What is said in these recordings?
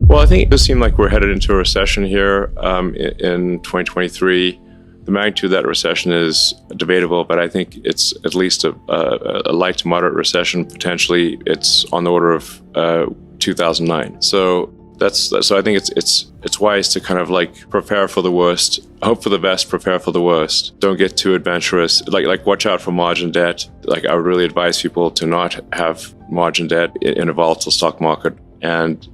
Well, I think it does seem like we're headed into a recession here in 2023. The magnitude of that recession is debatable, but I think it's at least a light to moderate recession. Potentially, it's on the order of 2009. So I think it's wise to kind of like prepare for the worst, hope for the best, prepare for the worst. Don't get too adventurous. Like watch out for margin debt. Like I would really advise people to not have margin debt in a volatile stock market, and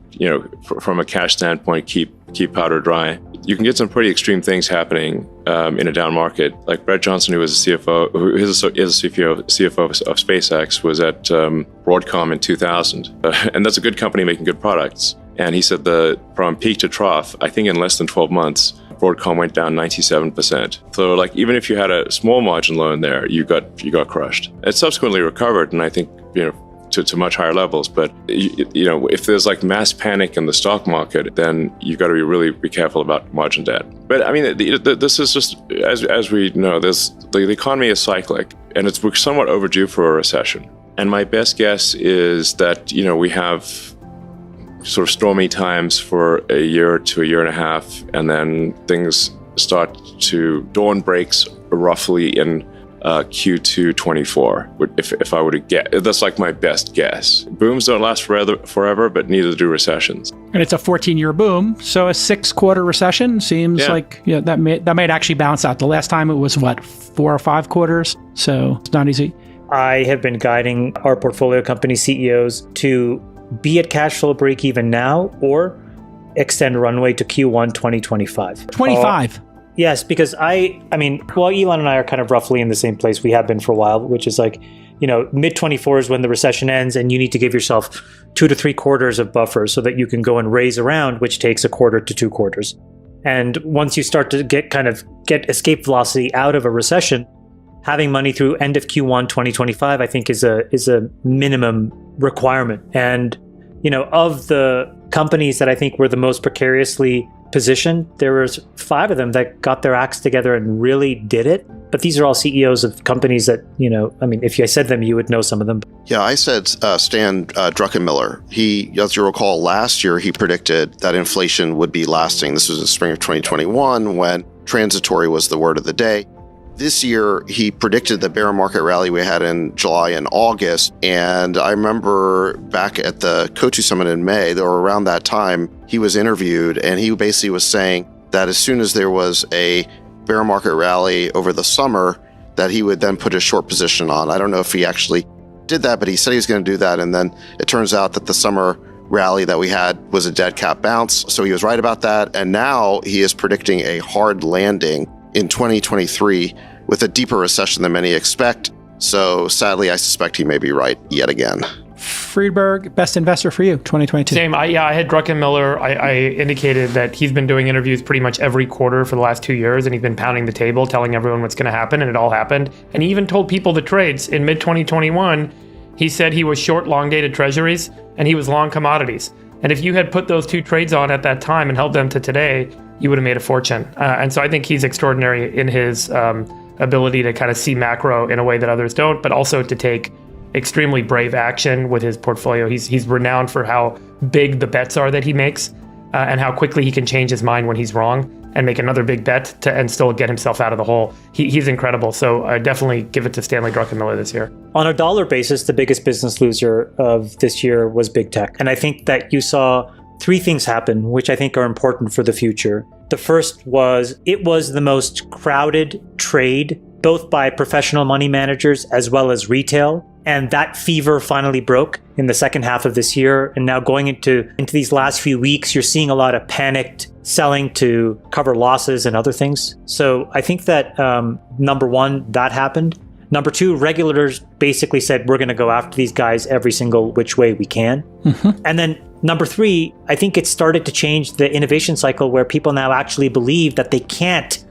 from a cash standpoint, keep powder dry. You can get some pretty extreme things happening in a down market. Like Brett Johnson, who was a CFO, who is a CFO of SpaceX, was at Broadcom in 2000, and that's a good company making good products. And he said that from peak to trough, I think in less than 12 months, Broadcom went down 97%. So like even if you had a small margin loan there, you got crushed. It subsequently recovered, and I think to much higher levels. But if there's like mass panic in the stock market, then you've got to really be careful about margin debt. But I mean, this is just as we know, the economy is cyclic, and we're somewhat overdue for a recession. And my best guess is that we have sort of stormy times for a year to a year and a half, and then things start to dawn breaks roughly in Q2 24. If I were to guess, that's like my best guess. Booms don't last forever, but neither do recessions. And it's a 14-year boom, so a 6-quarter recession seems like that might actually balance out. The last time it was 4 or 5 quarters, so it's not easy. I have been guiding our portfolio company CEOs to be at cash flow break even now or extend runway to Q1 2025. 25. Yes, because Elon and I are kind of roughly in the same place we have been for a while, which is like, mid 24 is when the recession ends, and you need to give yourself 2 to 3 quarters of buffer so that you can go and raise around, which takes 1/4 to 2 quarters. And once you start to get escape velocity out of a recession, having money through end of Q1 2025, I think is a minimum requirement. And, of the companies that I think were the most precariously positioned, there was 5 of them that got their acts together and really did it. But these are all CEOs of companies that, if I said them, you would know some of them. Yeah, I said Stan Druckenmiller. He, as you recall, last year he predicted that inflation would be lasting. This was in spring of 2021 when transitory was the word of the day. This year, he predicted the bear market rally we had in July and August. And I remember back at the Coatue Summit in May, or around that time, he was interviewed, and he basically was saying that as soon as there was a bear market rally over the summer, that he would then put a short position on. I don't know if he actually did that, but he said he was going to do that. And then it turns out that the summer rally that we had was a dead cat bounce. So he was right about that. And now he is predicting a hard landing in 2023 with a deeper recession than many expect. So sadly, I suspect he may be right yet again. Friedberg, best investor for you, 2022. Same. I had Druckenmiller. I indicated that he's been doing interviews pretty much every quarter for the last 2 years, and he's been pounding the table, telling everyone what's going to happen, and it all happened. And he even told people the trades. In mid-2021, he said he was short long-dated treasuries, and he was long commodities. And if you had put those 2 trades on at that time and held them to today, you would have made a fortune. And so I think he's extraordinary in his ability to kind of see macro in a way that others don't, but also to take extremely brave action with his portfolio. He's renowned for how big the bets are that he makes and how quickly he can change his mind when he's wrong and make another big bet and still get himself out of the hole. He's incredible. So I definitely give it to Stanley Druckenmiller this year. On a dollar basis, the biggest business loser of this year was big tech. And I think that you saw 3 things happen, which I think are important for the future. The first was it was the most crowded trade, both by professional money managers as well as retail. And that fever finally broke in the second half of this year. And now going into these last few weeks, you're seeing a lot of panicked selling to cover losses and other things. So I think that number 1, that happened. Number 2, regulators basically said, we're going to go after these guys every single which way we can. Mm-hmm. And then number 3, I think it started to change the innovation cycle where people now actually believe that they can't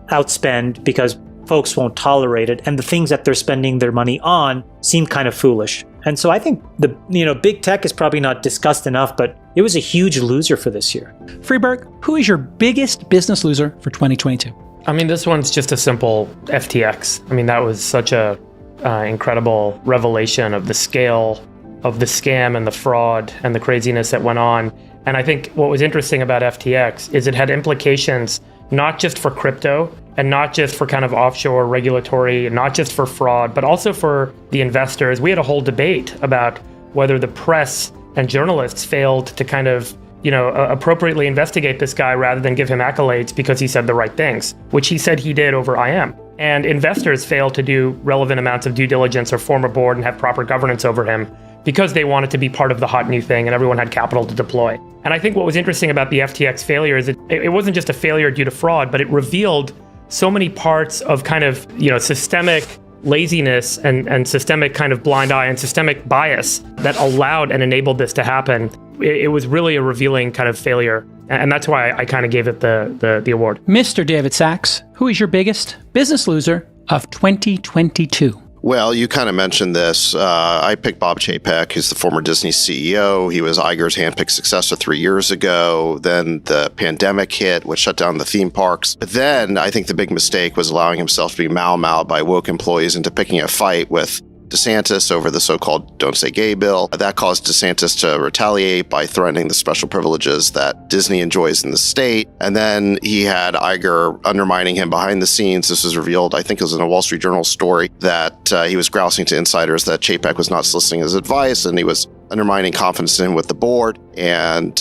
outspend because folks won't tolerate it. And the things that they're spending their money on seem kind of foolish. And so I think big tech is probably not discussed enough, but it was a huge loser for this year. Friedberg, who is your biggest business loser for 2022? I mean, this one's just a simple FTX. I mean, that was such a incredible revelation of the scale of the scam and the fraud and the craziness that went on. And I think what was interesting about FTX is it had implications not just for crypto and not just for kind of offshore regulatory and not just for fraud, but also for the investors. We had a whole debate about whether the press and journalists failed to kind of, appropriately investigate this guy rather than give him accolades because he said the right things, which he said he did over IM. And investors failed to do relevant amounts of due diligence or form a board and have proper governance over him because they wanted to be part of the hot new thing and everyone had capital to deploy. And I think what was interesting about the FTX failure is it wasn't just a failure due to fraud, but it revealed so many parts of kind of, systemic laziness and systemic kind of blind eye and systemic bias that allowed and enabled this to happen. It was really a revealing kind of failure. And that's why I kind of gave it the award. Mr. David Sachs, who is your biggest business loser of 2022? Well, you kind of mentioned this. I picked Bob Chapek, who's the former Disney CEO. He was Iger's handpicked successor 3 years ago. Then the pandemic hit, which shut down the theme parks. But then I think the big mistake was allowing himself to be mau-maued by woke employees into picking a fight with DeSantis over the so-called Don't Say Gay bill. That caused DeSantis to retaliate by threatening the special privileges that Disney enjoys in the state. And then he had Iger undermining him behind the scenes. This was revealed, I think it was in a Wall Street Journal story, that he was grousing to insiders that Chapek was not soliciting his advice and he was undermining confidence in him with the board. And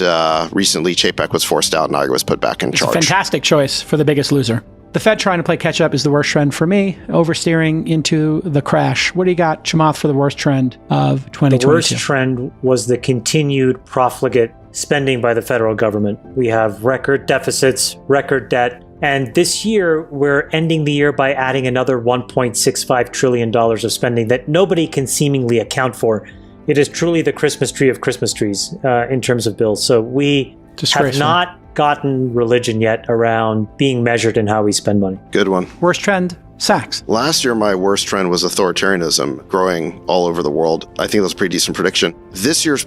recently Chapek was forced out and Iger was put back in charge. A fantastic choice for the biggest loser. The Fed trying to play catch up is the worst trend for me, oversteering into the crash. What do you got, Chamath, for the worst trend of 2022? The worst trend was the continued profligate spending by the federal government. We have record deficits, record debt, and this year we're ending the year by adding another $1.65 trillion of spending that nobody can seemingly account for. It is truly the Christmas tree of Christmas trees in terms of bills. So we have not gotten religion yet around being measured in how we spend money. Good one. Worst trend, Sachs. Last year, my worst trend was authoritarianism growing all over the world. I think that was a pretty decent prediction. This year's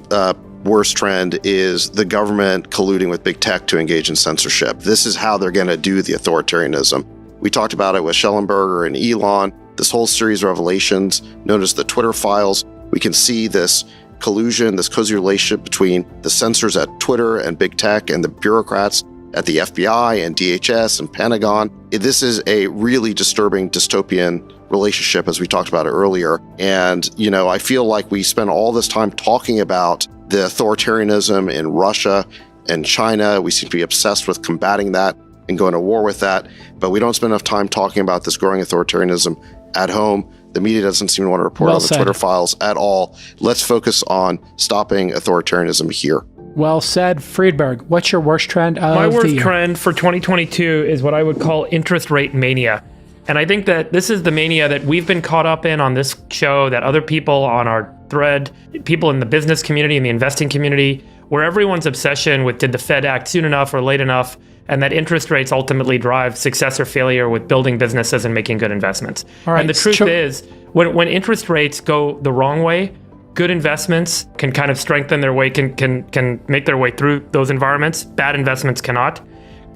worst trend is the government colluding with big tech to engage in censorship. This is how they're going to do the authoritarianism. We talked about it with Schellenberger and Elon, this whole series of revelations known as the Twitter files. We can see this collusion, this cozy relationship between the censors at Twitter and big tech and the bureaucrats at the FBI and DHS and Pentagon. This is a really disturbing dystopian relationship, as we talked about it earlier. And, I feel like we spend all this time talking about the authoritarianism in Russia and China. We seem to be obsessed with combating that and going to war with that. But we don't spend enough time talking about this growing authoritarianism at home. The media doesn't seem to want to report on the Twitter files at all. Let's focus on stopping authoritarianism here. Well said, Friedberg. What's your worst trend of My the worst year? trend for 2022 is what I would call interest rate mania. And I think that this is the mania that we've been caught up in on this show, that other people on our thread, people in the business community and the investing community, where everyone's obsession with did the Fed act soon enough or late enough, and that interest rates ultimately drive success or failure with building businesses and making good investments. All right. And the truth is, when interest rates go the wrong way, good investments can kind of strengthen their way, can make their way through those environments. Bad investments cannot.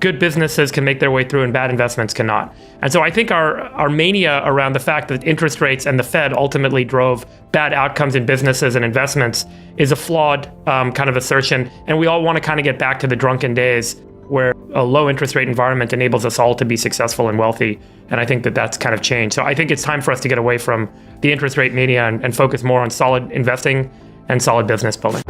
Good businesses can make their way through and bad investments cannot. And so I think our mania around the fact that interest rates and the Fed ultimately drove bad outcomes in businesses and investments is a flawed kind of assertion. And we all want to kind of get back to the drunken days where a low interest rate environment enables us all to be successful and wealthy. And I think that that's kind of changed. So I think it's time for us to get away from the interest rate mania and focus more on solid investing and solid business building.